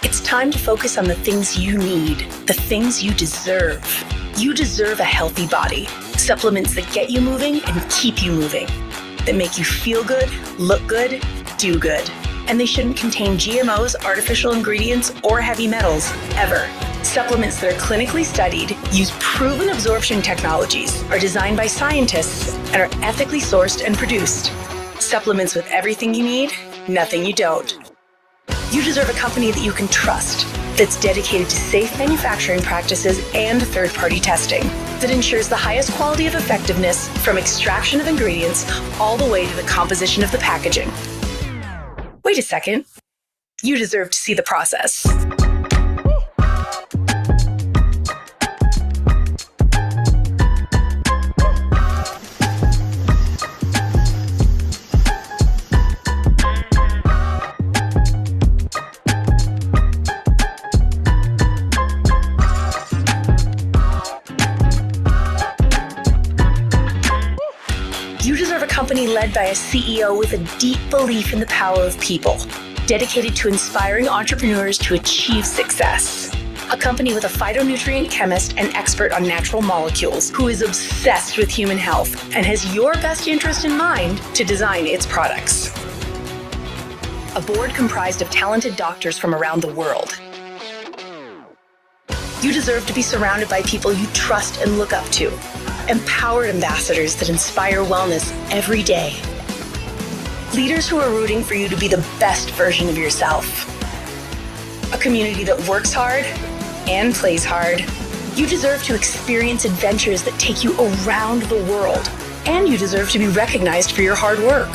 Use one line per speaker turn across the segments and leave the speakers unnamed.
It's time to focus on the things you need, the things you deserve. You deserve a healthy body. Supplements that get you moving and keep you moving. That make you feel good, look good, do good. And they shouldn't contain GMOs, artificial ingredients, or heavy metals, ever. Supplements that are clinically studied, use proven absorption technologies, are designed by scientists, and are ethically sourced and produced. Supplements with everything you need, nothing you don't. You deserve a company that you can trust, that's dedicated to safe manufacturing practices and third-party testing, that ensures the highest quality of effectiveness from extraction of ingredients all the way to the composition of the packaging. Wait a second. You deserve to see the process. You deserve a company led by a CEO with a deep belief in the power of people, dedicated to inspiring entrepreneurs to achieve success. A company with a phytonutrient chemist and expert on natural molecules who is obsessed with human health and has your best interest in mind to design its products. A board comprised of talented doctors from around the world. You deserve to be surrounded by people you trust and look up to. Empowered ambassadors that inspire wellness every day. Leaders who are rooting for you to be the best version of yourself. A community that works hard and plays hard. You deserve to experience adventures that take you around the world. And you deserve to be recognized for your hard work.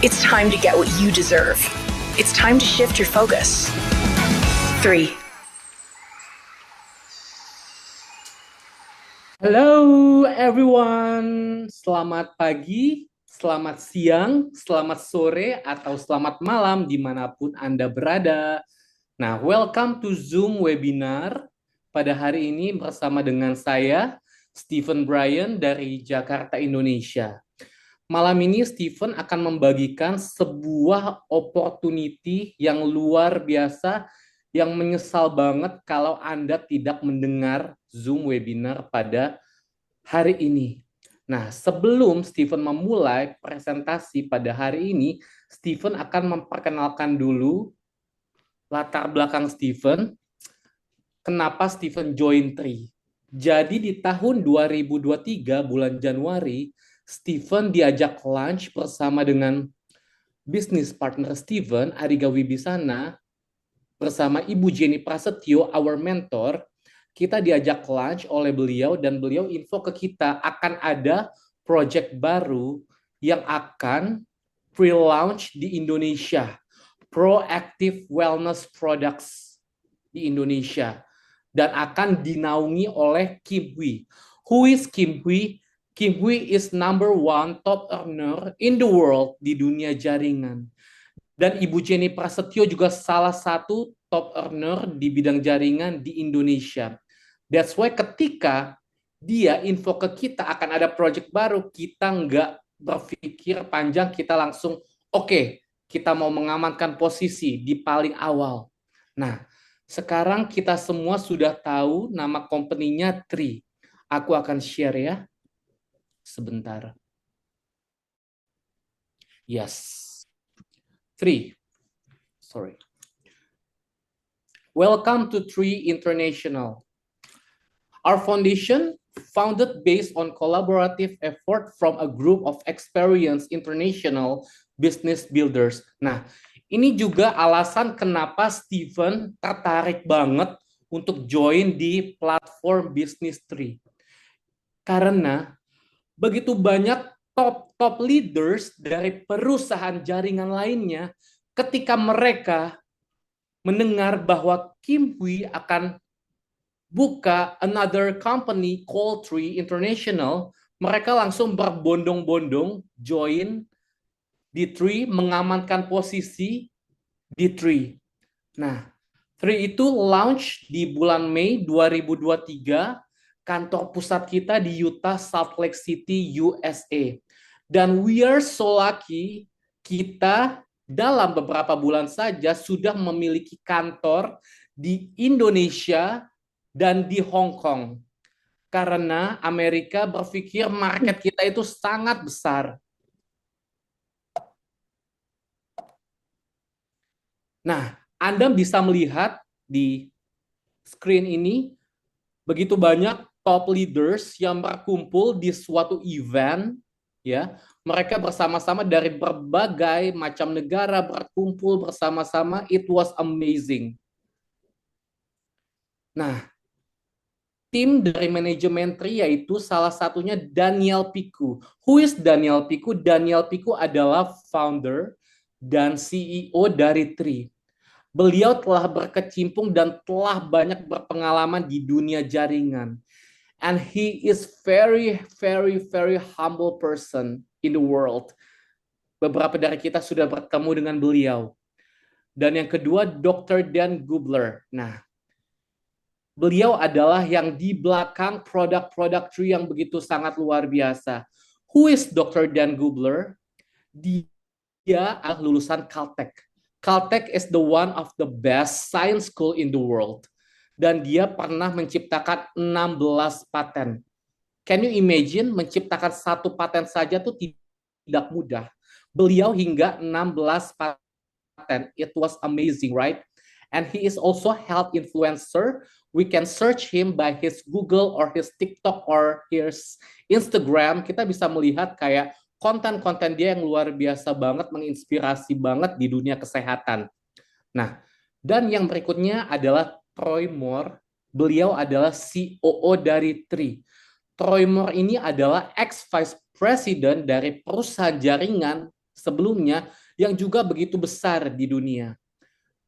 It's time to get what you deserve. It's time to shift your focus. 3.
Hello everyone, selamat pagi, selamat siang, selamat sore, atau selamat malam dimanapun Anda berada. Nah, welcome to Zoom webinar pada hari ini bersama dengan saya, Stephen Bryan dari Jakarta, Indonesia. Malam ini Stephen akan membagikan sebuah opportunity yang luar biasa yang menyesal banget kalau Anda tidak mendengar Zoom webinar pada hari ini. Nah, sebelum Stephen memulai presentasi pada hari ini, Stephen akan memperkenalkan dulu latar belakang Stephen, kenapa Stephen join Tree. Jadi di tahun 2023 bulan Januari, Stephen diajak lunch bersama dengan business partner Stephen, Ariga Wibisana, bersama Ibu Jenny Prasetyo, our mentor. Kita diajak lunch oleh beliau dan beliau info ke kita akan ada project baru yang akan pre-launch di Indonesia, Proactive Wellness Products di Indonesia, dan akan dinaungi oleh Kim Hui. Who is Kim Hui? Kim Hui is #1 top earner in the world di dunia jaringan. Dan Ibu Jenny Prasetyo juga salah satu top earner di bidang jaringan di Indonesia. That's why ketika dia info ke kita akan ada project baru, kita nggak berpikir panjang, kita langsung oke, kita mau mengamankan posisi di paling awal. Nah, sekarang kita semua sudah tahu nama company-nya Tree. Aku akan share ya, sebentar. Yes. 3. Sorry. Welcome to Tree International. Our foundation founded based on collaborative effort from a group of experienced international business builders. Nah, ini juga alasan kenapa Stephen tertarik banget untuk join di platform Business Tree. Karena begitu banyak top leaders dari perusahaan jaringan lainnya, ketika mereka mendengar bahwa Kim Hui akan buka another company called Tree International, mereka langsung berbondong-bondong join di Tree, mengamankan posisi di Tree. Nah, Tree itu launch di bulan Mei 2023, kantor pusat kita di Utah, Salt Lake City, USA. Dan we are so lucky, kita dalam beberapa bulan saja sudah memiliki kantor di Indonesia dan di Hong Kong. Karena Amerika berpikir market kita itu sangat besar. Nah, Anda bisa melihat di screen ini begitu banyak top leaders yang berkumpul di suatu event, ya. Mereka bersama-sama dari berbagai macam negara berkumpul bersama-sama. It was amazing. Nah, tim dari manajemen Tri yaitu salah satunya Daniel Piku. Who is Daniel Piku? Daniel Piku adalah founder dan CEO dari Tri. Beliau telah berkecimpung dan telah banyak berpengalaman di dunia jaringan. And he is very, very, very humble person in the world. Beberapa dari kita sudah bertemu dengan beliau. Dan yang kedua, Dr. Dan Gubler. Nah, beliau adalah yang di belakang produk-produk Tree yang begitu sangat luar biasa. Who is Dr. Dan Gubler? Dia adalah lulusan Caltech. Caltech is the one of the best science school in the world. Dan dia pernah menciptakan 16 paten. Can you imagine menciptakan satu paten saja itu tidak mudah. Beliau hingga 16 paten. It was amazing, right? And he is also health influencer. We can search him by his Google or his TikTok or his Instagram. Kita bisa melihat kayak konten-konten dia yang luar biasa banget, menginspirasi banget di dunia kesehatan. Nah, dan yang berikutnya adalah Troy Moore. Beliau adalah COO dari Tri. Troy Moore ini adalah ex-vice president dari perusahaan jaringan sebelumnya yang juga begitu besar di dunia.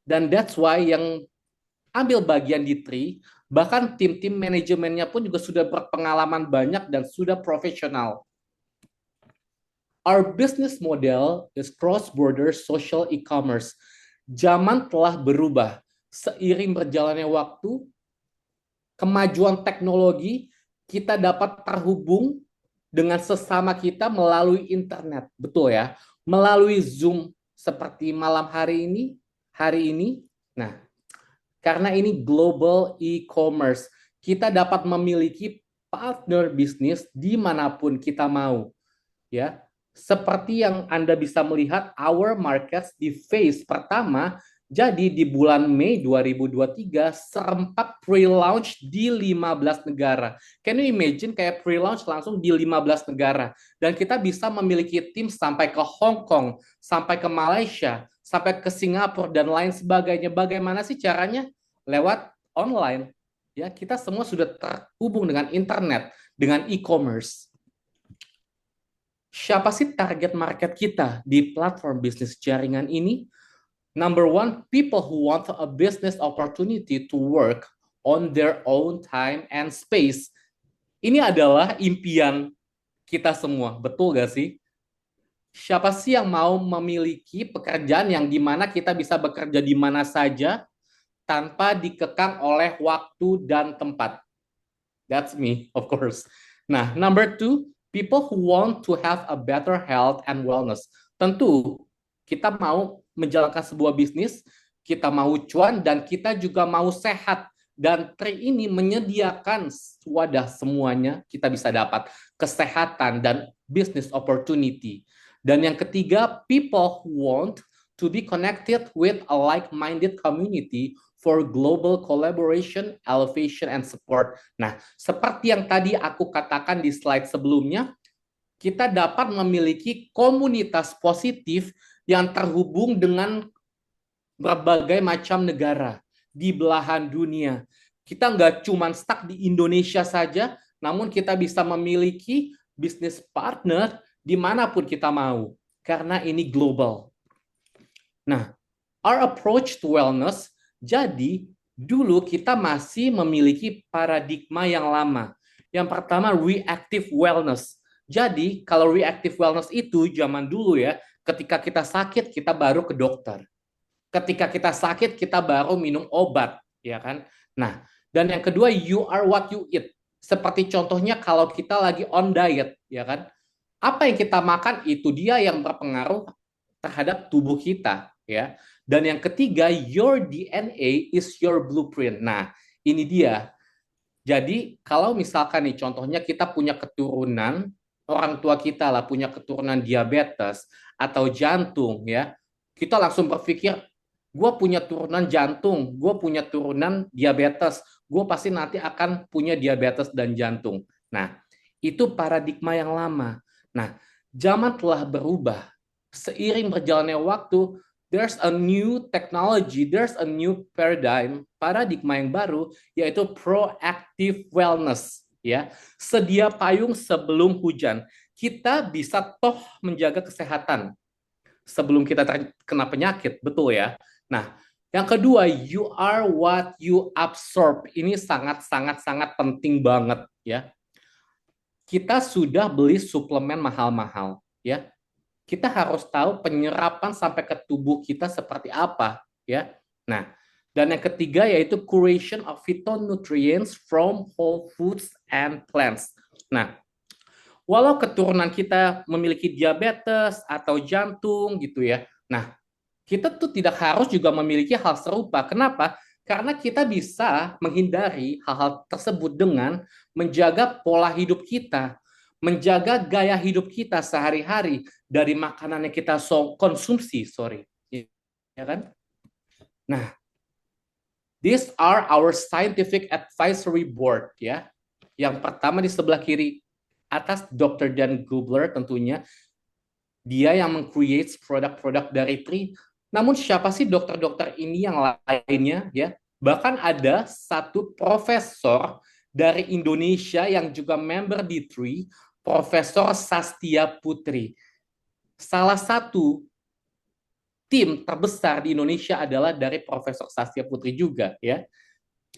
Dan that's why yang ambil bagian di Tri, bahkan tim-tim manajemennya pun juga sudah berpengalaman banyak dan sudah profesional. Our business model is cross-border social e-commerce. Zaman telah berubah. Seiring berjalannya waktu, kemajuan teknologi, kita dapat terhubung dengan sesama kita melalui internet. Betul ya? Melalui Zoom seperti malam hari ini. Nah, karena ini global e-commerce, kita dapat memiliki partner bisnis dimanapun kita mau. Ya, seperti yang Anda bisa melihat, our markets di phase pertama, jadi di bulan Mei 2023, serempak pre-launch di 15 negara. Can you imagine kayak pre-launch langsung di 15 negara? Dan kita bisa memiliki tim sampai ke Hong Kong, sampai ke Malaysia, sampai ke Singapura, dan lain sebagainya. Bagaimana sih caranya? Lewat online. Ya, kita semua sudah terhubung dengan internet, dengan e-commerce. Siapa sih target market kita di platform bisnis jaringan ini? Number one, people who want a business opportunity to work on their own time and space. Ini adalah impian kita semua, betul gak sih? Siapa sih yang mau memiliki pekerjaan yang dimana kita bisa bekerja di mana saja tanpa dikekang oleh waktu dan tempat? That's me, of course. Nah, number two, people who want to have a better health and wellness. Tentu, kita mau menjalankan sebuah bisnis, kita mau cuan, dan kita juga mau sehat. Dan Tri ini menyediakan wadah semuanya kita bisa dapat. Kesehatan dan business opportunity. Dan yang ketiga, people who want to be connected with a like-minded community for global collaboration, elevation, and support. Nah, seperti yang tadi aku katakan di slide sebelumnya, kita dapat memiliki komunitas positif yang terhubung dengan berbagai macam negara di belahan dunia. Kita nggak cuma stuck di Indonesia saja, namun kita bisa memiliki bisnis partner dimanapun kita mau, karena ini global. Nah, our approach to wellness, jadi dulu kita masih memiliki paradigma yang lama. Yang pertama, reactive wellness. Jadi, kalau reactive wellness itu zaman dulu ya, ketika kita sakit, kita baru ke dokter. Ketika kita sakit, kita baru minum obat, ya kan? Nah, dan yang kedua, you are what you eat. Seperti contohnya kalau kita lagi on diet, ya kan? Apa yang kita makan, itu dia yang berpengaruh terhadap tubuh kita, ya. Dan yang ketiga, your DNA is your blueprint. Nah, ini dia. Jadi kalau misalkan nih contohnya kita punya keturunan, orang tua kita lah punya keturunan diabetes atau jantung, ya, kita langsung berpikir, gue punya turunan jantung, gue punya turunan diabetes, gue pasti nanti akan punya diabetes dan jantung. Nah, itu paradigma yang lama. Nah, zaman telah berubah. Seiring berjalannya waktu, there's a new technology, there's a new paradigma yang baru, yaitu proactive wellness. Ya, sedia payung sebelum hujan. Kita bisa toh menjaga kesehatan sebelum kita terkena penyakit, betul ya. Nah, yang kedua, you are what you absorb. Ini sangat penting banget ya. Kita sudah beli suplemen mahal-mahal ya. Kita harus tahu penyerapan sampai ke tubuh kita seperti apa ya. Nah, dan yang ketiga yaitu curation of phytonutrients from whole foods and plants. Nah, walau keturunan kita memiliki diabetes atau jantung gitu ya. Nah, kita tuh tidak harus juga memiliki hal serupa. Kenapa? Karena kita bisa menghindari hal-hal tersebut dengan menjaga pola hidup kita, menjaga gaya hidup kita sehari-hari dari makanan yang kita konsumsi, ya kan? Nah, these are our scientific advisory board ya. Yang pertama di sebelah kiri atas Dr. Dan Gubler tentunya dia yang meng-create produk-produk dari Tri. Namun siapa sih dokter-dokter ini yang lainnya ya? Bahkan ada satu profesor dari Indonesia yang juga member di Tri, Profesor Sastia Putri. Salah satu tim terbesar di Indonesia adalah dari Profesor Sastia Putri juga ya.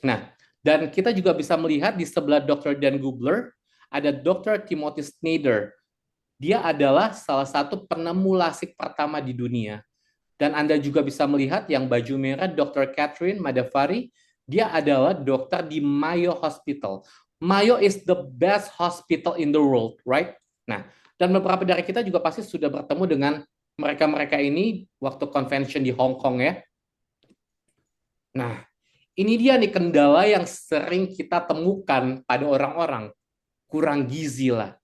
Nah, dan kita juga bisa melihat di sebelah Dr. Dan Gubler ada Dr. Timothy Snyder. Dia adalah salah satu penemu lasik pertama di dunia. Dan Anda juga bisa melihat yang baju merah, Dr. Catherine Madavari, dia adalah dokter di Mayo Hospital. Mayo is the best hospital in the world, right? Nah, dan beberapa dari kita juga pasti sudah bertemu dengan mereka-mereka ini waktu convention di Hong Kong ya. Nah, ini dia nih kendala yang sering kita temukan pada orang-orang. Kurang gizi lah,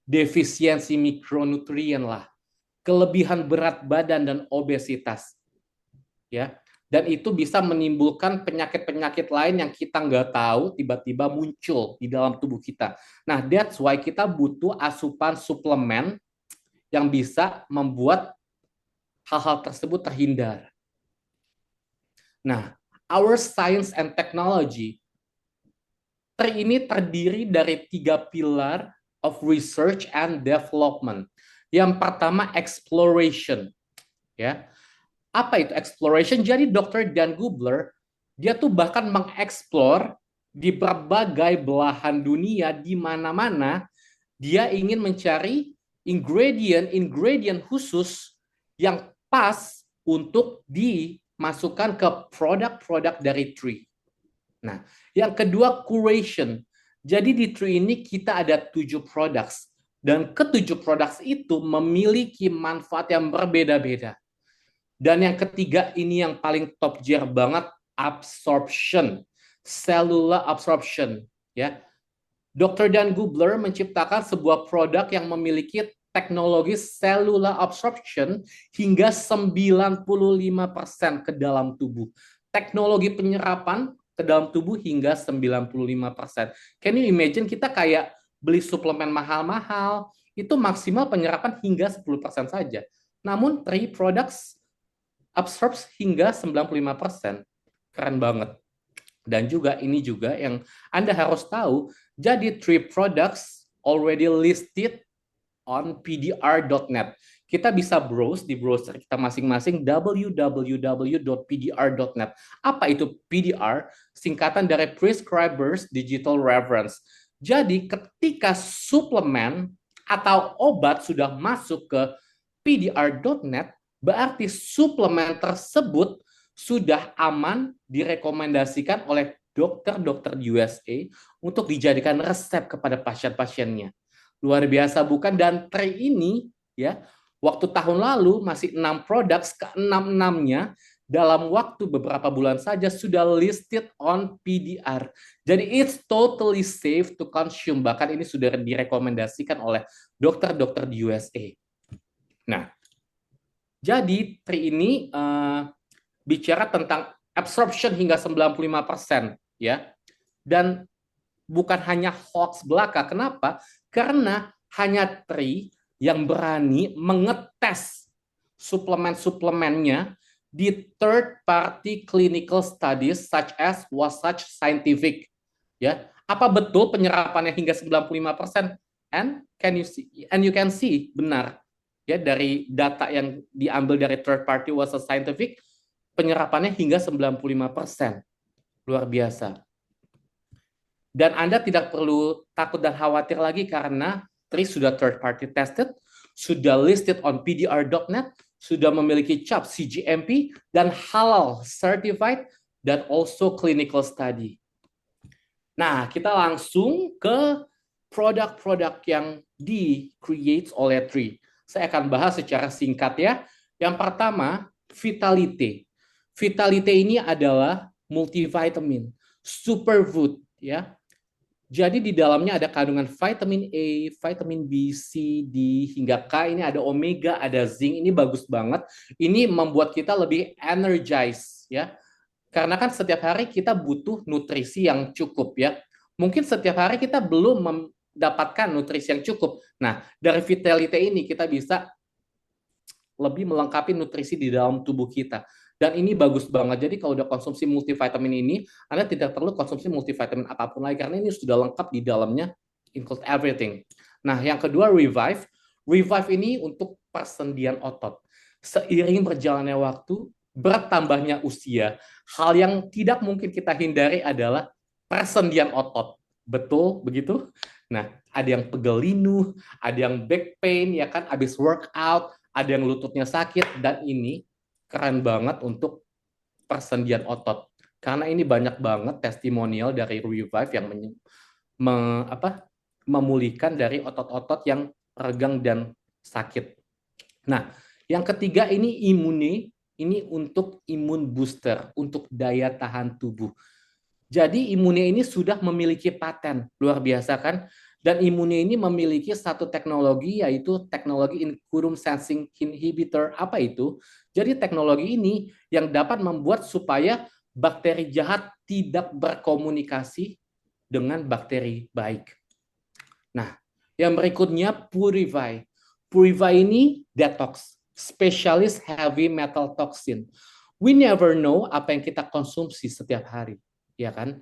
defisiensi mikronutrien lah, kelebihan berat badan dan obesitas. Ya, dan itu bisa menimbulkan penyakit-penyakit lain yang kita nggak tahu tiba-tiba muncul di dalam tubuh kita. Nah, that's why kita butuh asupan suplemen yang bisa membuat hal-hal tersebut terhindar. Nah, our science and technology ini terdiri dari 3 pilar of research and development. Yang pertama exploration. Ya. Apa itu exploration? Jadi Dr. Dan Gubler dia tuh bahkan mengeksplor di berbagai belahan dunia di mana-mana dia ingin mencari ingredient khusus yang pas untuk dimasukkan ke produk-produk dari Tri. Nah, yang kedua curation. Jadi di Tri ini kita ada 7 products dan ke-7 products itu memiliki manfaat yang berbeda-beda. Dan yang ketiga ini yang paling top tier banget, absorption, cellular absorption, ya. Dr. Dan Gubler menciptakan sebuah produk yang memiliki teknologi cellular absorption hingga 95% ke dalam tubuh. Teknologi penyerapan ke dalam tubuh hingga 95%. Can you imagine kita kayak beli suplemen mahal-mahal, itu maksimal penyerapan hingga 10% saja. Namun, Tri products absorbs hingga 95%. Keren banget. Dan juga ini juga yang Anda harus tahu, jadi Tri products already listed on pdr.net. Kita bisa browse di browser kita masing-masing www.pdr.net. Apa itu PDR? Singkatan dari Prescribers Digital Reference. Jadi ketika suplemen atau obat sudah masuk ke pdr.net, berarti suplemen tersebut sudah aman direkomendasikan oleh dokter-dokter di USA untuk dijadikan resep kepada pasien-pasiennya. Luar biasa bukan? Dan Tri ini ya Waktu tahun lalu masih 6 produk, ke-6-6-nya dalam waktu beberapa bulan saja sudah listed on PDR. Jadi it's totally safe to consume. Bahkan ini sudah direkomendasikan oleh dokter-dokter di USA. Nah, jadi tri ini bicara tentang absorption hingga 95%, ya. Dan bukan hanya hoax belaka. Kenapa? Karena hanya tri yang berani mengetes suplemen-suplemennya di third party clinical studies such as Wasatch Scientific. Ya, apa betul penyerapannya hingga 95%? And you can see benar ya dari data yang diambil dari third party Wasatch Scientific, penyerapannya hingga 95%. Luar biasa. Dan Anda tidak perlu takut dan khawatir lagi karena TRI sudah third party tested, sudah listed on pdr.net, sudah memiliki cap CGMP dan halal certified dan also clinical study. Nah, kita langsung ke produk-produk yang di-create oleh TRI. Saya akan bahas secara singkat ya. Yang pertama, Vitalite. Vitalite ini adalah multivitamin, superfood ya. Jadi di dalamnya ada kandungan vitamin A, vitamin B, C, D, hingga K. Ini ada omega, ada zinc. Ini bagus banget. Ini membuat kita lebih energized ya. Karena kan setiap hari kita butuh nutrisi yang cukup ya. Mungkin setiap hari kita belum mendapatkan nutrisi yang cukup. Nah, dari Vitalite ini kita bisa lebih melengkapi nutrisi di dalam tubuh kita. Dan ini bagus banget. Jadi kalau udah konsumsi multivitamin ini, Anda tidak perlu konsumsi multivitamin apapun lagi karena ini sudah lengkap di dalamnya, include everything. Nah, yang kedua Revive. Revive ini untuk persendian otot. Seiring berjalannya waktu, bertambahnya usia, hal yang tidak mungkin kita hindari adalah persendian otot. Betul begitu? Nah, ada yang pegel linu, ada yang back pain ya kan habis workout, ada yang lututnya sakit, dan ini keren banget untuk persendian otot. Karena ini banyak banget testimonial dari Revive yang memulihkan dari otot-otot yang regang dan sakit. Nah, yang ketiga ini Immune, ini untuk imun booster, untuk daya tahan tubuh. Jadi Immune ini sudah memiliki paten, luar biasa kan? Dan Immune ini memiliki satu teknologi, yaitu teknologi Quorum Sensing Inhibitor. Apa itu? Jadi teknologi ini yang dapat membuat supaya bakteri jahat tidak berkomunikasi dengan bakteri baik. Nah, yang berikutnya Purify. Purify ini detox, spesialis heavy metal toxin. We never know apa yang kita konsumsi setiap hari, ya kan?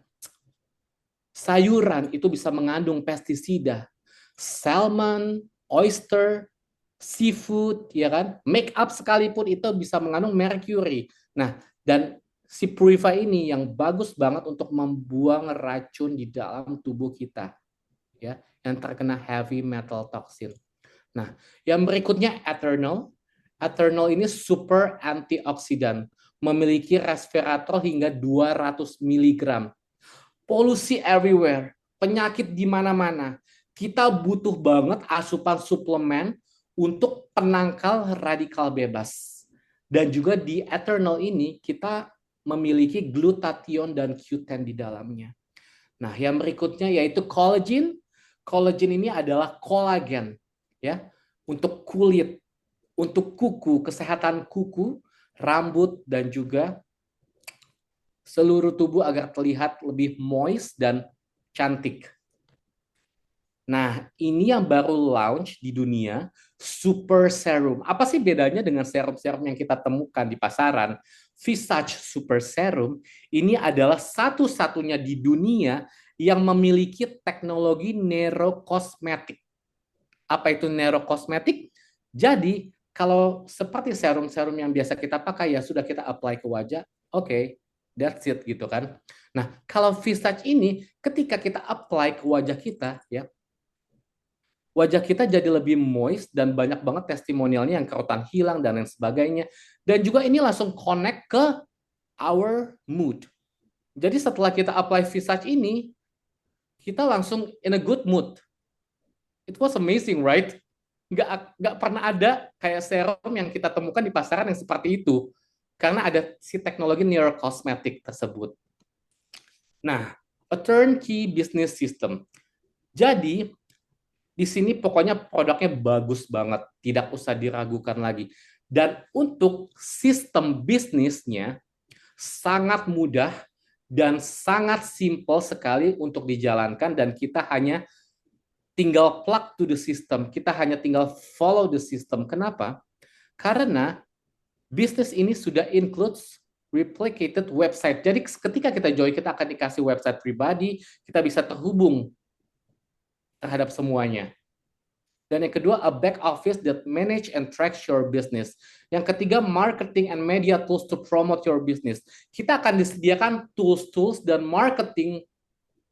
Sayuran itu bisa mengandung pestisida, salmon, oyster, seafood, ya kan? Make up sekalipun itu bisa mengandung mercury. Nah, dan si Purify ini yang bagus banget untuk membuang racun di dalam tubuh kita, ya, yang terkena heavy metal toxin. Nah, yang berikutnya Eternal. Eternal ini super antioksidan, memiliki resveratrol hingga 200 mg. Polusi everywhere, penyakit di mana-mana. Kita butuh banget asupan suplemen untuk penangkal radikal bebas. Dan juga di Eternal ini kita memiliki glutathione dan Q10 di dalamnya. Nah, yang berikutnya yaitu collagen. Collagen ini adalah kolagen ya, untuk kulit, untuk kuku, kesehatan kuku, rambut, dan juga seluruh tubuh agar terlihat lebih moist dan cantik. Nah, ini yang baru launch di dunia, Super Serum. Apa sih bedanya dengan serum-serum yang kita temukan di pasaran? Visage Super Serum ini adalah satu-satunya di dunia yang memiliki teknologi neurokosmetik. Apa itu neurokosmetik? Jadi, kalau seperti serum-serum yang biasa kita pakai, ya sudah kita apply ke wajah, oke, that's it gitu kan. Nah, kalau Visage ini ketika kita apply ke wajah kita ya, wajah kita jadi lebih moist dan banyak banget testimonialnya yang kerutan hilang dan lain sebagainya. Dan juga ini langsung connect ke our mood. Jadi setelah kita apply Visage ini, kita langsung in a good mood. It was amazing, right? nggak pernah ada kayak serum yang kita temukan di pasaran yang seperti itu karena ada si teknologi neurocosmetic tersebut. Nah, a turnkey business system. Jadi di sini pokoknya produknya bagus banget, tidak usah diragukan lagi. Dan untuk sistem bisnisnya sangat mudah dan sangat simple sekali untuk dijalankan dan kita hanya tinggal plug to the system, kita hanya tinggal follow the system. Kenapa? Karena bisnis ini sudah includes replicated website. Jadi ketika kita join, kita akan dikasih website pribadi, kita bisa terhubung terhadap semuanya. Dan yang kedua, a back office that manage and tracks your business. Yang ketiga, marketing and media tools to promote your business. Kita akan disediakan tools-tools dan marketing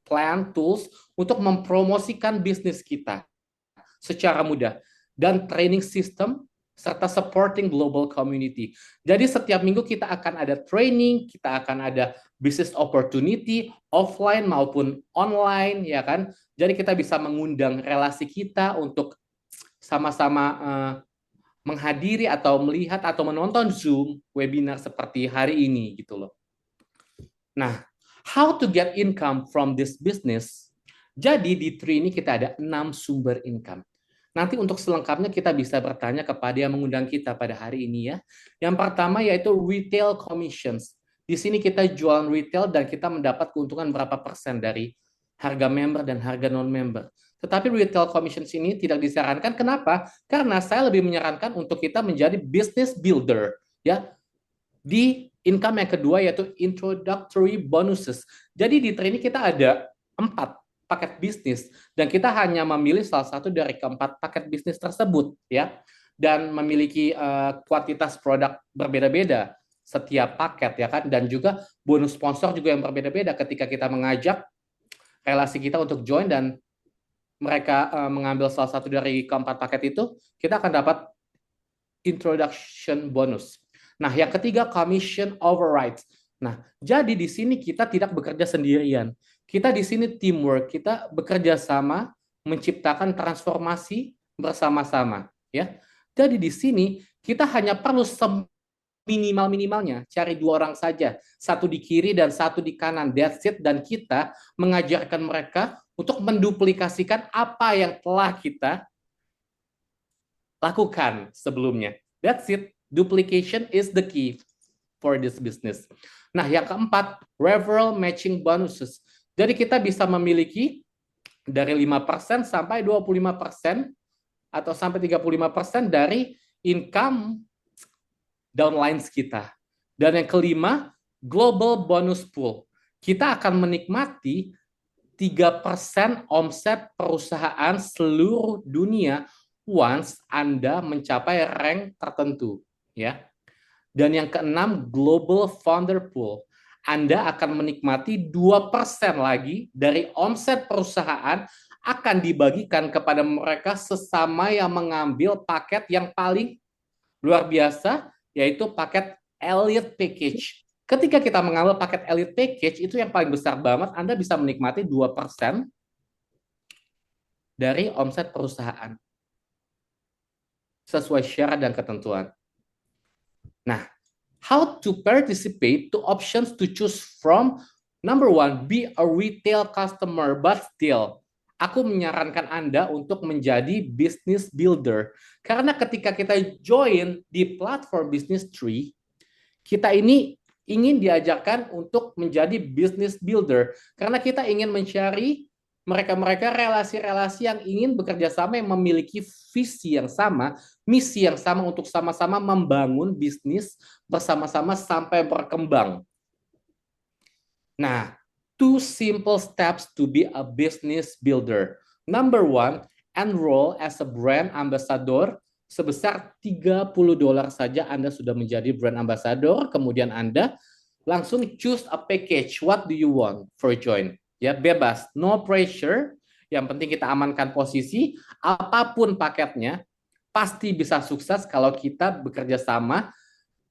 plan tools untuk mempromosikan bisnis kita secara mudah. Dan training system serta supporting global community. Jadi setiap minggu kita akan ada training, kita akan ada business opportunity offline maupun online, ya kan? Jadi kita bisa mengundang relasi kita untuk sama-sama menghadiri atau melihat atau menonton Zoom webinar seperti hari ini gitu loh. Nah, how to get income from this business? Jadi di Tree ini kita ada 6 sumber income. Nanti untuk selengkapnya kita bisa bertanya kepada yang mengundang kita pada hari ini ya. Yang pertama yaitu retail commissions. Di sini kita jualan retail dan kita mendapat keuntungan berapa persen dari harga member dan harga non-member. Tetapi retail commissions ini tidak disarankan. Kenapa? Karena saya lebih menyarankan untuk kita menjadi business builder. Ya, di income yang kedua yaitu introductory bonuses. Jadi di Tree ini kita ada 4 paket bisnis dan kita hanya memilih salah satu dari keempat paket bisnis tersebut ya, dan memiliki kuantitas produk berbeda-beda setiap paket ya kan, dan juga bonus sponsor juga yang berbeda-beda ketika kita mengajak relasi kita untuk join dan mereka mengambil salah satu dari keempat paket itu, kita akan dapat introduction bonus. Nah, yang ketiga commission overrides. Nah, jadi di sini kita tidak bekerja sendirian. Kita di sini teamwork, kita bekerja sama menciptakan transformasi bersama-sama, ya. Jadi di sini kita hanya perlu minimal-minimalnya cari 2 orang saja, satu di kiri dan satu di kanan, that's it, dan kita mengajarkan mereka untuk menduplikasikan apa yang telah kita lakukan sebelumnya. That's it. Duplication is the key for this business. Nah, yang keempat, referral matching bonuses. Jadi kita bisa memiliki dari 5% sampai 25% atau sampai 35% dari income downlines kita. Dan yang kelima, global bonus pool. Kita akan menikmati 3% omset perusahaan seluruh dunia once Anda mencapai rank tertentu, ya. Dan yang keenam, global founder pool. Anda akan menikmati 2% lagi dari omset perusahaan akan dibagikan kepada mereka sesama yang mengambil paket yang paling luar biasa, yaitu paket Elite Package. Ketika kita mengambil paket Elite Package, itu yang paling besar banget, Anda bisa menikmati 2% dari omset perusahaan. Sesuai syarat dan ketentuan. Nah, how to participate, to options to choose from. Number 1, be a retail customer, but still, aku menyarankan Anda untuk menjadi business builder. Karena ketika kita join di platform Business Tree, kita ini ingin diajarkan untuk menjadi business builder. Karena kita ingin mencari mereka-mereka relasi-relasi yang ingin bekerja sama, yang memiliki visi yang sama, misi yang sama untuk sama-sama membangun bisnis bersama-sama sampai berkembang. Nah, 2 simple steps to be a business builder. Number 1, enroll as a brand ambassador. Sebesar $30 saja Anda sudah menjadi brand ambassador. Kemudian Anda langsung choose a package. What do you want for join? Ya, bebas, no pressure. Yang penting kita amankan posisi. Apapun paketnya, pasti bisa sukses kalau kita bekerja sama,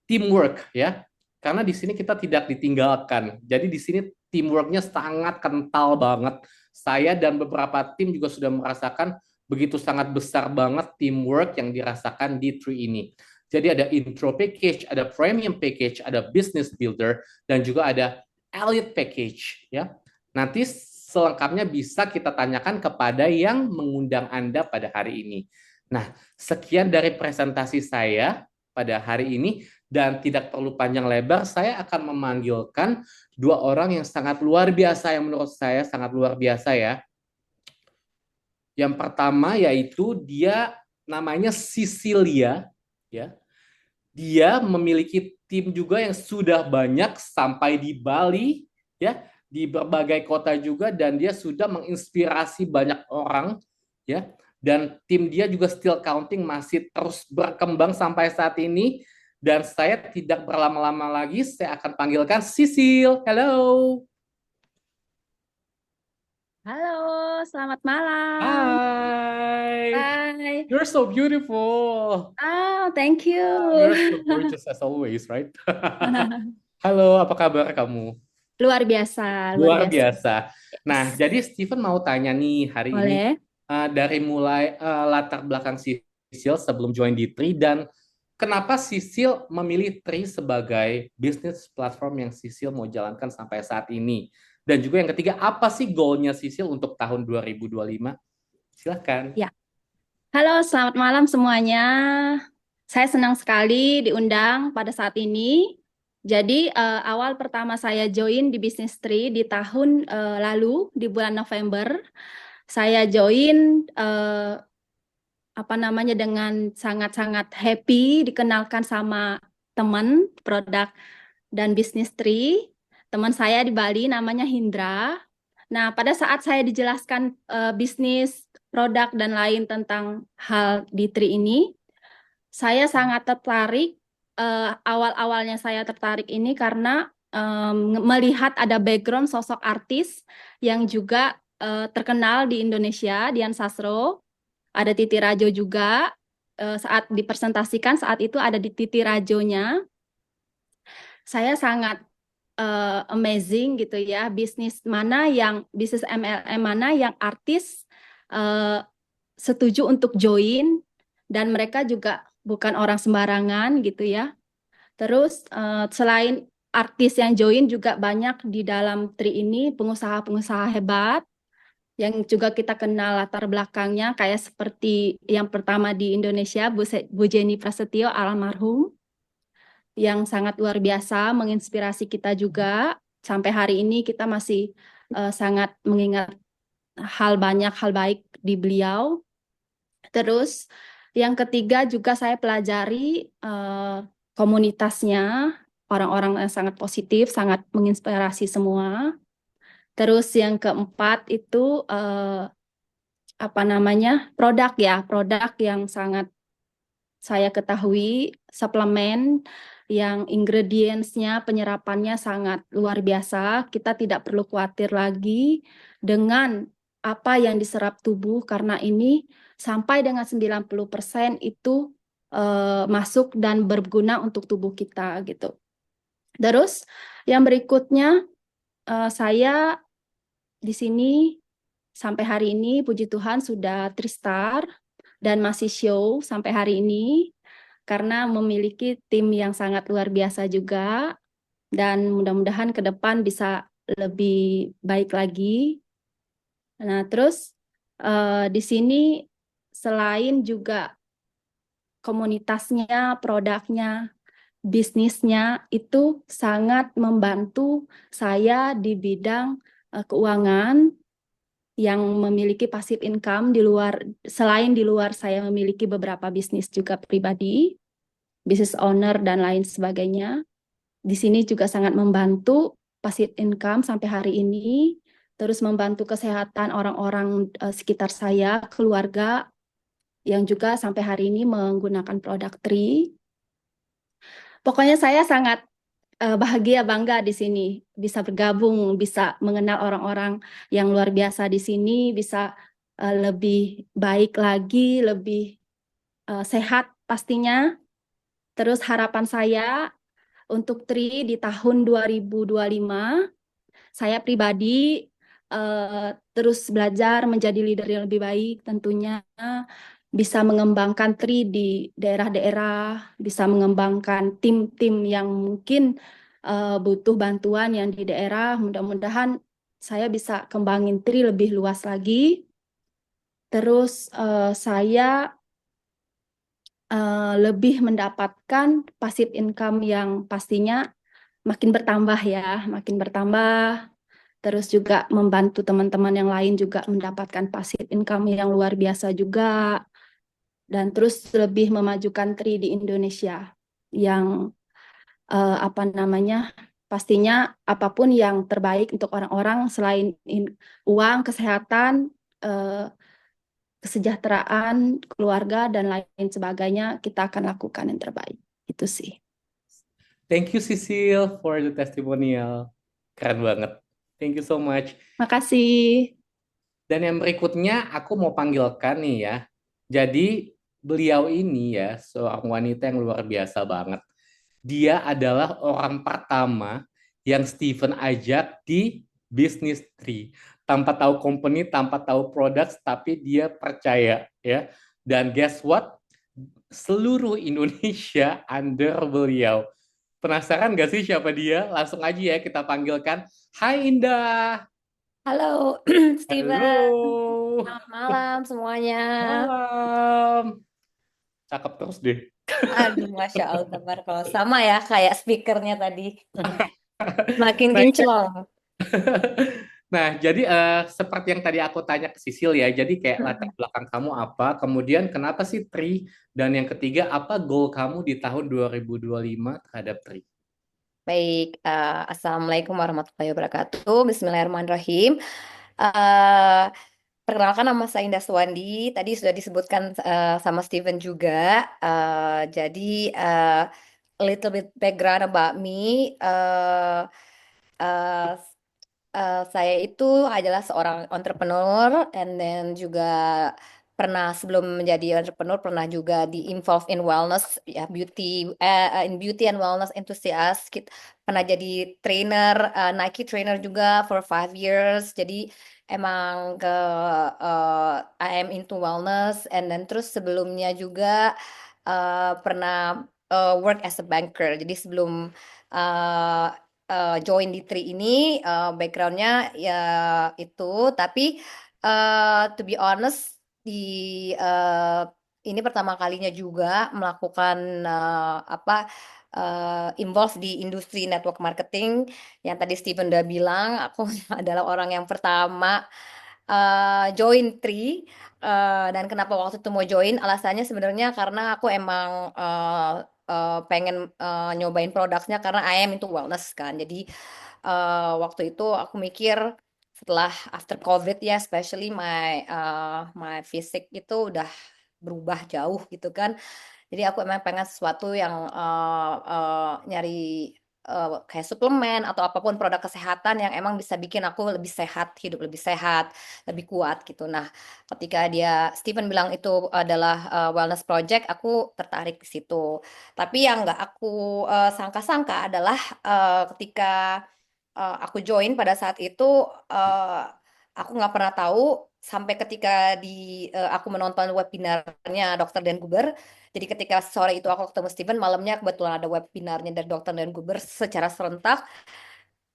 teamwork ya. Karena di sini kita tidak ditinggalkan. Jadi di sini teamworknya sangat kental banget. Saya dan beberapa tim juga sudah merasakan begitu sangat besar banget teamwork yang dirasakan di Tree ini. Jadi ada intro package, ada premium package, ada business builder, dan juga ada elite package. Ya, nanti selengkapnya bisa kita tanyakan kepada yang mengundang Anda pada hari ini. Nah, sekian dari presentasi saya pada hari ini, dan tidak perlu panjang lebar, saya akan memanggilkan dua orang yang sangat luar biasa, yang menurut saya sangat luar biasa ya. Yang pertama yaitu dia namanya Cecilia, ya. Dia memiliki tim juga yang sudah banyak sampai di Bali, ya, di berbagai kota juga, dan dia sudah menginspirasi banyak orang, ya. Dan tim dia juga still counting, masih terus berkembang sampai saat ini. Dan saya tidak berlama-lama lagi, saya akan panggilkan Sisil. Hello.
Halo, selamat malam.
Hi.
Bye.
You're so beautiful.
Oh, thank you.
You're so gorgeous as always, right? Halo, apa kabar kamu?
Luar biasa, luar
Luar
biasa.
biasa. Nah, jadi Steven mau tanya nih hari ini
Boleh?
dari mulai latar belakang Sisil sebelum join di Tri, dan kenapa Sisil memilih Tri sebagai bisnis platform yang Sisil mau jalankan sampai saat ini? Dan juga yang ketiga, apa sih goalnya Sisil untuk tahun 2025? Silahkan.
Ya. Halo, selamat malam semuanya. Saya senang sekali diundang pada saat ini. Jadi awal pertama saya join di Business Tree di tahun lalu di bulan November. Saya join dengan sangat-sangat happy dikenalkan sama teman produk dan Business Tree. Teman saya di Bali namanya Hindra. Nah, pada saat saya dijelaskan bisnis, produk, dan lain tentang hal di Tree ini, saya sangat tertarik. Awal-awalnya saya tertarik ini karena melihat ada background sosok artis yang juga terkenal di Indonesia, Dian Sastro. Ada Titi Rajo juga. Saat dipresentasikan, saat itu ada di Titi Rajonya. Saya sangat amazing gitu ya, bisnis MLM mana yang artis setuju untuk join, dan mereka juga bukan orang sembarangan gitu ya. Terus selain artis yang join, juga banyak di dalam Tri ini pengusaha-pengusaha hebat yang juga kita kenal latar belakangnya, kayak seperti yang pertama di Indonesia, Bu Jenny Prasetyo almarhum, yang sangat luar biasa menginspirasi kita juga. Sampai hari ini kita masih sangat mengingat banyak hal baik di beliau. Terus yang ketiga juga saya pelajari komunitasnya, orang-orang yang sangat positif, sangat menginspirasi semua. Terus yang keempat itu produk yang sangat saya ketahui, suplemen yang ingredients-nya, penyerapannya sangat luar biasa. Kita tidak perlu khawatir lagi dengan apa yang diserap tubuh, karena ini sampai dengan 90% itu masuk dan berguna untuk tubuh kita gitu. Terus yang berikutnya, saya di sini sampai hari ini puji Tuhan sudah 3 star dan masih show sampai hari ini karena memiliki tim yang sangat luar biasa juga, dan mudah-mudahan ke depan bisa lebih baik lagi. Nah, terus di sini selain juga komunitasnya, produknya, bisnisnya itu sangat membantu saya di bidang keuangan, yang memiliki passive income selain di luar saya memiliki beberapa bisnis juga pribadi, business owner dan lain sebagainya. Di sini juga sangat membantu passive income sampai hari ini, terus membantu kesehatan orang-orang sekitar saya, keluarga yang juga sampai hari ini menggunakan produk Tree. Pokoknya saya sangat bahagia, bangga di sini, bisa bergabung, bisa mengenal orang-orang yang luar biasa di sini, bisa lebih baik lagi, lebih sehat pastinya. Terus harapan saya untuk Tri di tahun 2025, saya pribadi terus belajar menjadi leader yang lebih baik, tentunya bisa mengembangkan Tri di daerah-daerah, bisa mengembangkan tim-tim yang mungkin butuh bantuan yang di daerah. Mudah-mudahan saya bisa kembangin Tri lebih luas lagi. Terus saya lebih mendapatkan passive income yang pastinya makin bertambah ya, makin bertambah. Terus juga membantu teman-teman yang lain juga mendapatkan passive income yang luar biasa juga. Dan terus lebih memajukan Tri di Indonesia yang apa namanya, pastinya apapun yang terbaik untuk orang-orang selain uang, kesehatan, eh, kesejahteraan, keluarga, dan lain sebagainya, kita akan lakukan yang terbaik. Itu sih.
Thank you Sisil for the testimonial. Keren banget. Thank you so much.
Makasih.
Dan yang berikutnya aku mau panggilkan nih ya. Jadi beliau ini ya seorang wanita yang luar biasa banget. Dia adalah orang pertama yang Steven ajak di Business Tree. Tanpa tahu company, tanpa tahu produk, tapi dia percaya ya. Dan guess what? Seluruh Indonesia under beliau. Penasaran gak sih siapa dia? Langsung aja ya kita panggilkan. Hai Indah.
Halo, Steven.
Halo.
Selamat malam semuanya.
Malam. Cakep terus deh.
Aduh, Masya Allah, tabarakallah. Sama ya kayak speakernya tadi. Makin
Nah,
kinclong.
nah, jadi seperti yang tadi aku tanya ke Sisil ya, jadi kayak latar belakang kamu apa, kemudian kenapa sih Tri, dan yang ketiga apa goal kamu di tahun 2025 terhadap Tri?
Baik, Assalamualaikum warahmatullahi wabarakatuh. Bismillahirrahmanirrahim. Eh, Perkenalkan nama saya Indah Suwandi. Tadi sudah disebutkan sama Steven juga. Jadi, a little bit background about me. Uh, saya itu adalah seorang entrepreneur, and then juga pernah sebelum menjadi entrepreneur pernah juga di involve in wellness ya, in beauty and wellness enthusiast. Pernah jadi trainer, Nike trainer juga for 5 years. Jadi emang I am into wellness, and then terus sebelumnya juga pernah work as a banker. Jadi sebelum uh, join di Tri ini, backgroundnya ya itu, tapi to be honest di ini pertama kalinya juga melakukan involve di industri network marketing yang tadi Steven udah bilang. Aku adalah orang yang pertama join Tri. Dan kenapa waktu itu mau join, alasannya sebenarnya karena aku emang pengen nyobain produknya karena I am into wellness kan. Jadi waktu itu aku mikir setelah after COVID ya, especially my fisik itu udah berubah jauh gitu kan. Jadi aku emang pengen sesuatu yang nyari kayak suplemen atau apapun produk kesehatan yang emang bisa bikin aku lebih sehat, hidup lebih sehat, lebih kuat gitu. Nah, ketika Steven bilang itu adalah wellness project, aku tertarik di situ. Tapi yang nggak aku sangka-sangka adalah ketika aku join pada saat itu, aku nggak pernah tahu sampai ketika aku menonton webinarnya Dr. Dan Guber. Jadi ketika sore itu aku ketemu Steven, malamnya kebetulan ada webinarnya dari Dr. Dan Guber secara serentak.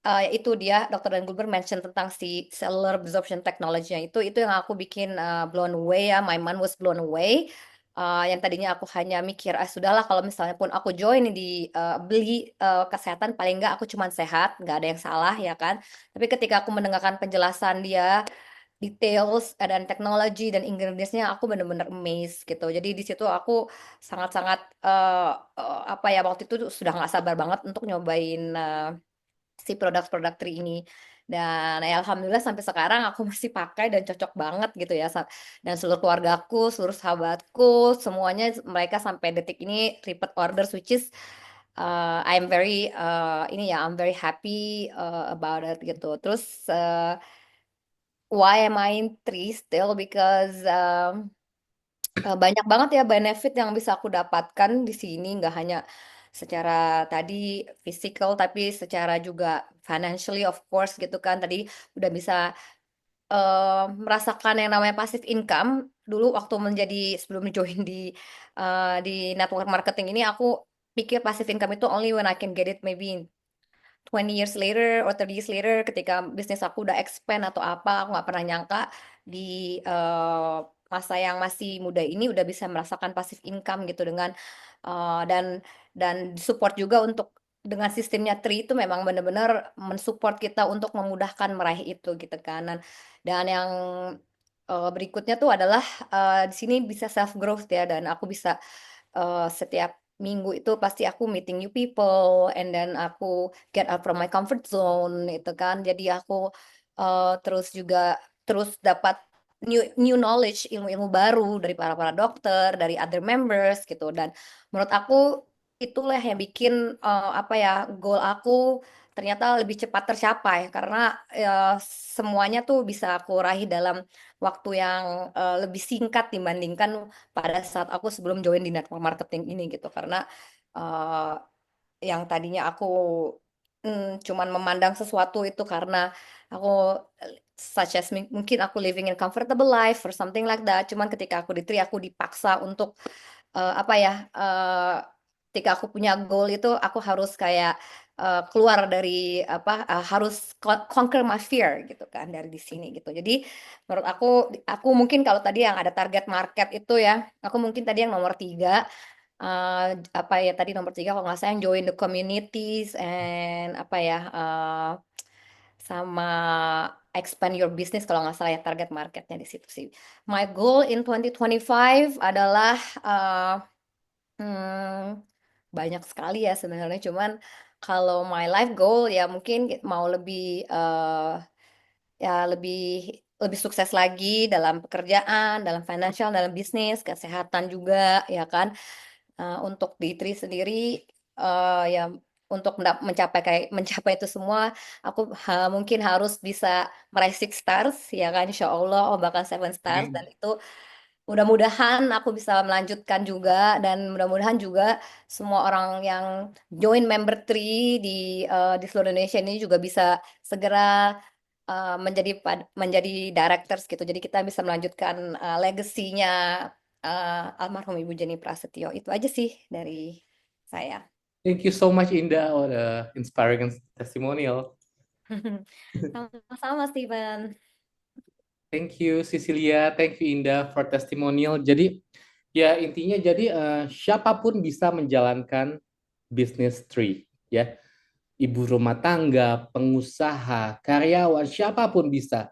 Yaitu Dr. Dan Guber mention tentang si cellular absorption technology-nya itu yang aku bikin blown away ya, my mind was blown away. Yang tadinya aku hanya mikir, sudahlah kalau misalnya pun aku join beli kesehatan, paling nggak aku cuma sehat, nggak ada yang salah ya kan. Tapi ketika aku mendengarkan penjelasan dia, details dan teknologi dan ingredientsnya, aku bener-bener amazed gitu. Jadi di situ aku sangat-sangat waktu itu sudah nggak sabar banget untuk nyobain si produk-produk Tri ini. Dan ya alhamdulillah sampai sekarang aku masih pakai dan cocok banget gitu ya. Dan seluruh keluargaku, seluruh sahabatku, semuanya mereka sampai detik ini repeat orders, which is I'm very I'm very happy about it gitu. Terus why am I in Tri still? Because banyak banget ya benefit yang bisa aku dapatkan di sini, nggak hanya secara tadi physical, tapi secara juga financially of course gitu kan. Tadi udah bisa merasakan yang namanya passive income dulu waktu sebelum join di network marketing ini, aku pikir passive income itu only when I can get it maybe 20 years later or 30 years later, ketika bisnis aku udah expand atau apa. Aku nggak pernah nyangka di masa yang masih muda ini udah bisa merasakan passive income gitu dengan dan support juga untuk dengan sistemnya Tree itu memang benar-benar mensupport kita untuk memudahkan meraih itu gitu kan. Dan yang berikutnya tuh adalah di sini bisa self growth ya, dan aku bisa setiap minggu itu pasti aku meeting new people and then aku get out from my comfort zone itu kan. Jadi aku terus dapat new knowledge, ilmu-ilmu baru dari para dokter, dari other members gitu. Dan menurut aku itulah yang bikin goal aku ternyata lebih cepat tercapai, karena semuanya tuh bisa aku raih dalam waktu yang lebih singkat dibandingkan pada saat aku sebelum join di network marketing ini gitu. Karena yang tadinya aku cuman memandang sesuatu itu karena aku such as mungkin aku living in comfortable life or something like that. Cuman ketika aku di Tree, aku dipaksa untuk ketika aku punya goal itu aku harus kayak keluar dari harus conquer my fear gitu kan dari di sini gitu. Jadi menurut aku mungkin kalau tadi yang ada target market itu ya, aku mungkin tadi yang nomor 3 tadi nomor 3 kalau nggak salah yang join the communities and sama expand your business kalau nggak salah ya target marketnya di situ sih. My goal in 2025 adalah banyak sekali ya sebenarnya, cuman kalau my life goal ya mungkin mau lebih lebih sukses lagi dalam pekerjaan, dalam financial, dalam bisnis, kesehatan juga ya kan. Untuk di Tree sendiri ya untuk mencapai itu semua aku mungkin harus bisa meraih 6 stars ya kan, insya Allah, bahkan 7 stars. Dan itu mudah-mudahan aku bisa melanjutkan juga, dan mudah-mudahan juga semua orang yang join member Tree di seluruh Indonesia ini juga bisa segera menjadi directors gitu. Jadi kita bisa melanjutkan legacy-nya almarhum Ibu Jenny Prasetyo. Itu aja sih dari saya.
Thank you so much, Indah, for the inspiring testimonial.
Sama-sama, Steven.
Thank you, Cecilia. Thank you, Indah, for testimonial. Jadi, ya intinya siapapun bisa menjalankan bisnis Tree, ya. Ibu rumah tangga, pengusaha, karyawan, siapapun bisa.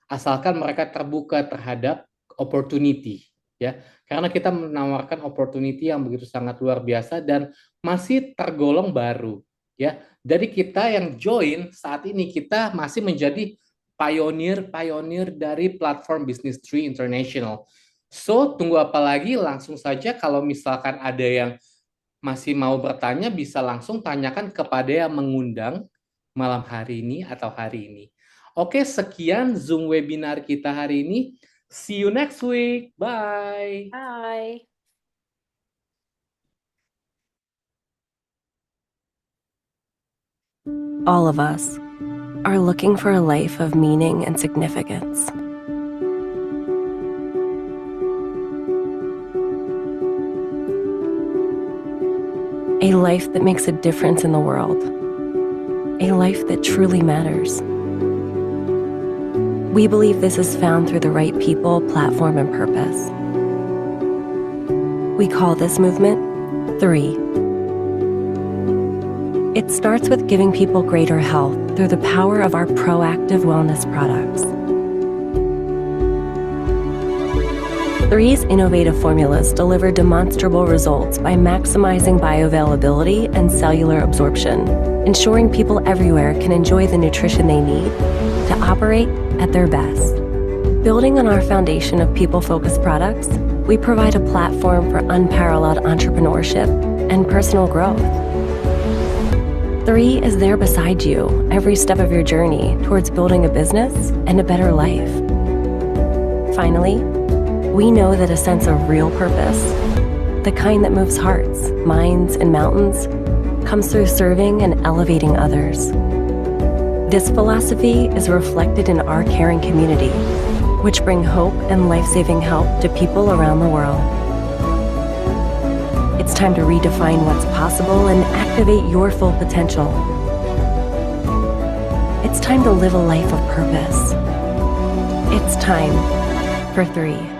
Asalkan mereka terbuka terhadap opportunity, ya. Karena kita menawarkan opportunity yang begitu sangat luar biasa dan masih tergolong baru, ya. Jadi kita yang join saat ini, kita masih menjadi pioneer dari platform Business Tree International. So, tunggu apa lagi? Langsung saja kalau misalkan ada yang masih mau bertanya, bisa langsung tanyakan kepada yang mengundang malam hari ini atau hari ini. Oke, sekian Zoom webinar kita hari ini. See you next week. Bye.
Bye.
All of us are looking for a life of meaning and significance. A life that makes a difference in the world. A life that truly matters. We believe this is found through the right people, platform, and purpose. We call this movement 3. It starts with giving people greater health through the power of our proactive wellness products. 3's innovative formulas deliver demonstrable results by maximizing bioavailability and cellular absorption, ensuring people everywhere can enjoy the nutrition they need to operate at their best. Building on our foundation of people-focused products, we provide a platform for unparalleled entrepreneurship and personal growth. 3 is there beside you every step of your journey towards building a business and a better life. Finally, we know that a sense of real purpose, the kind that moves hearts, minds, and mountains, comes through serving and elevating others. This philosophy is reflected in our caring community, which bring hope and life-saving help to people around the world. It's time to redefine what's possible and activate your full potential. It's time to live a life of purpose. It's time for 3.